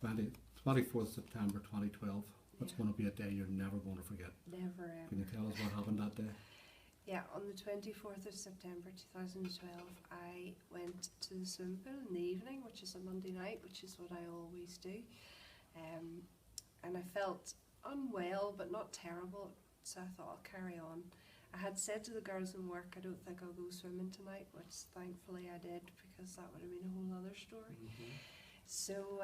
Wendy, 24th September 2012. That's going to be a day you're never going to forget. Never ever. Can you tell us what happened that day? Yeah, on the 24th of September 2012, I went to the swimming pool in the evening, which is a Monday night, which is what I always do. And I felt unwell, but not terrible, so I thought I'll carry on. I had said to the girls in work, I don't think I'll go swimming tonight, which thankfully I did, because that would have been a whole other story. So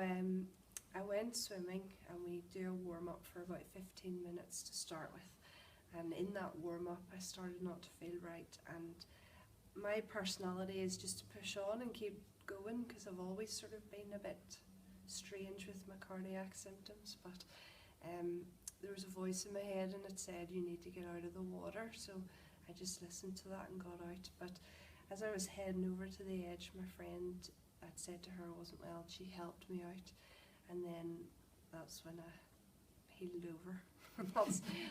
I went swimming, and we do a warm-up for about 15 minutes to start with. And in that warm-up I started not to feel right, and my personality is just to push on and keep going, because I've always sort of been a bit strange with my cardiac symptoms, but there was a voice in my head and it said, you need to get out of the water, so I just listened to that and got out. But as I was heading over to the edge, my friend had said to her I wasn't well, she helped me out, and then that's when I healed over.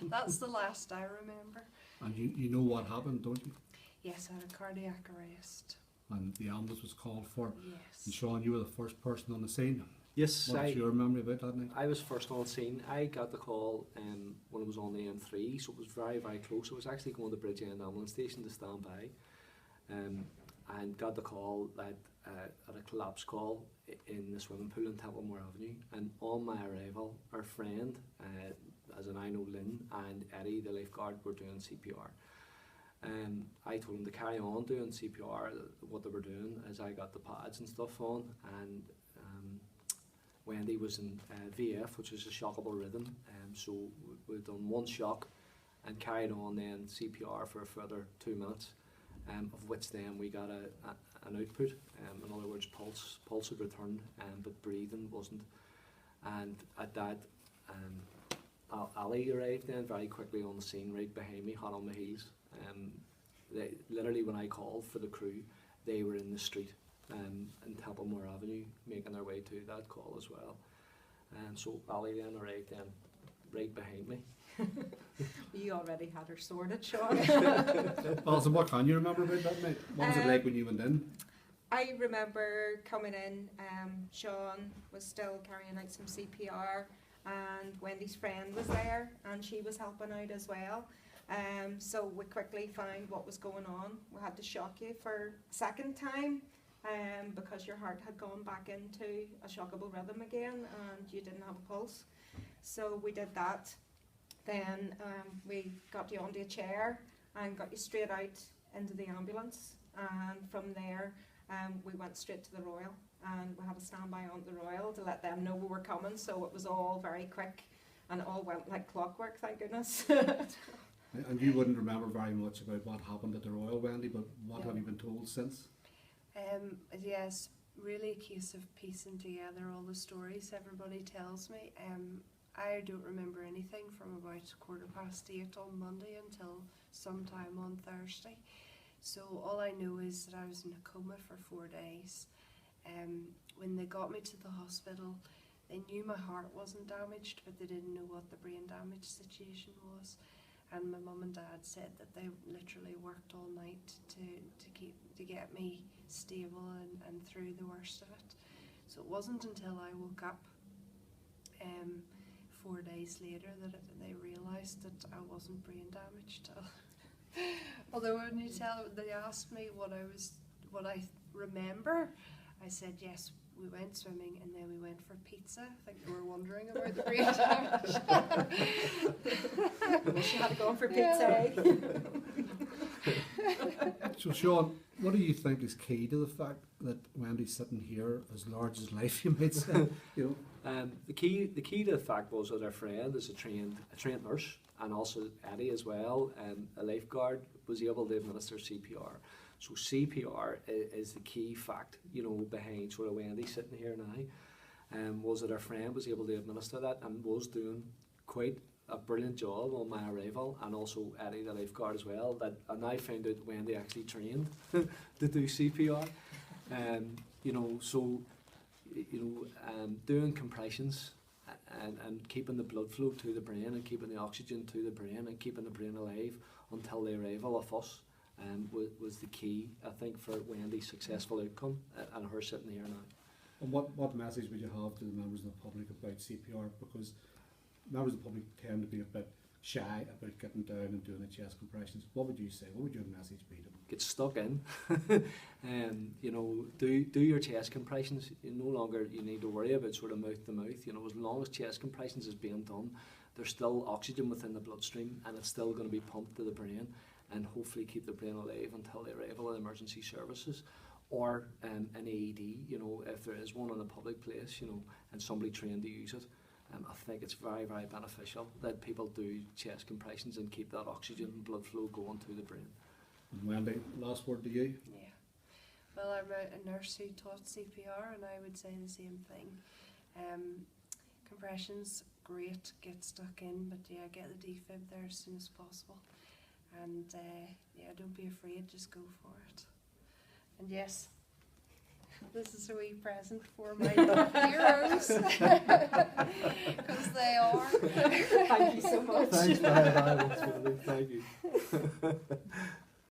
That's the last I remember. And you know what happened, don't you? Yes, I had a cardiac arrest. And the ambulance was called for. Yes. And Sean, you were the first person on the scene. Yes, What's your memory about that night? I was first on scene. I got the call when it was on the M3, so it was very, very close. I was actually going to Bridgend ambulance station to stand by, and got the call that at a collapse call in the swimming pool in Templemore Avenue. And on my arrival, our friend, as in I know Lynn and Eddie, the lifeguard, were doing CPR. I told them to carry on doing CPR. What they were doing is I got the pads and stuff on, and Wendy was in VF, which is a shockable rhythm. So we'd done one shock and carried on then CPR for a further 2 minutes, of which then we got an output. In other words, pulse had returned, but breathing wasn't. And at that, Ali arrived then very quickly on the scene, right behind me, hot on my heels. Literally when I called for the crew, they were in the street in Templemore Avenue, making their way to that call as well. And so Ali then arrived then right behind me. You already had her sorted, Sean. Alison, what can you remember about that night? What was it like when you went in? I remember coming in, Sean was still carrying out some CPR, and Wendy's friend was there and she was helping out as well. So we quickly found what was going on. We had to shock you for a second time because your heart had gone back into a shockable rhythm again and you didn't have a pulse. So we did that. Then we got you onto a chair and got you straight out into the ambulance, and from there we went straight to the Royal, and we had a standby on the Royal to let them know we were coming, so it was all very quick and it all went like clockwork, thank goodness. And you wouldn't remember very much about what happened at the Royal, Wendy, but what have you been told since? Yes, really a case of piecing together all the stories everybody tells me. I don't remember anything from about 8:15 on Monday until sometime on Thursday. So all I know is that I was in a coma for 4 days. When they got me to the hospital, they knew my heart wasn't damaged, but they didn't know what the brain damage situation was. And my mum and dad said that they literally worked all night to get me stable and through the worst of it. So it wasn't until I woke up 4 days later that they realised that I wasn't brain damaged. Although when they asked me what I remember, I said yes, we went swimming and then we went for pizza. I think they were wondering about the brain damage. She had to go for pizza. So Sean, what do you think is key to the fact that Wendy's sitting here as large as life, you might say? You know? The key to the fact was that our friend is a trained nurse, and also Eddie as well, a lifeguard, was able to administer CPR. So CPR is the key fact, you know, behind sort of Wendy sitting here now, was that our friend was able to administer that and was doing quite a brilliant job on my arrival, and also Eddie the lifeguard as well. And I found out Wendy actually trained to do CPR, you know, so doing compressions and keeping the blood flow to the brain and keeping the oxygen to the brain and keeping the brain alive until the arrival of us was the key, I think, for Wendy's successful outcome and her sitting here now. And what message would you have to the members of the public about CPR? Because members of the public tend to be a bit shy about getting down and doing the chest compressions. What would you say? What would your message be to them? Get stuck in. You know, do your chest compressions. No longer you need to worry about sort of mouth to mouth. You know, as long as chest compressions is being done, there's still oxygen within the bloodstream, and it's still going to be pumped to the brain, and hopefully keep the brain alive until the arrival of emergency services, or an AED. You know, if there is one in a public place, you know, and somebody trained to use it. I think it's very, very beneficial that people do chest compressions and keep that oxygen and blood flow going to the brain. And Wendy, last word to you. Yeah. Well, I'm a nurse who taught CPR, and I would say the same thing. Compressions, great, get stuck in, but yeah, get the defib there as soon as possible. And yeah, don't be afraid, just go for it. And yes, this is a wee present for my heroes, because they are. Thank you so much. Thanks very much, Wendy. Thank you.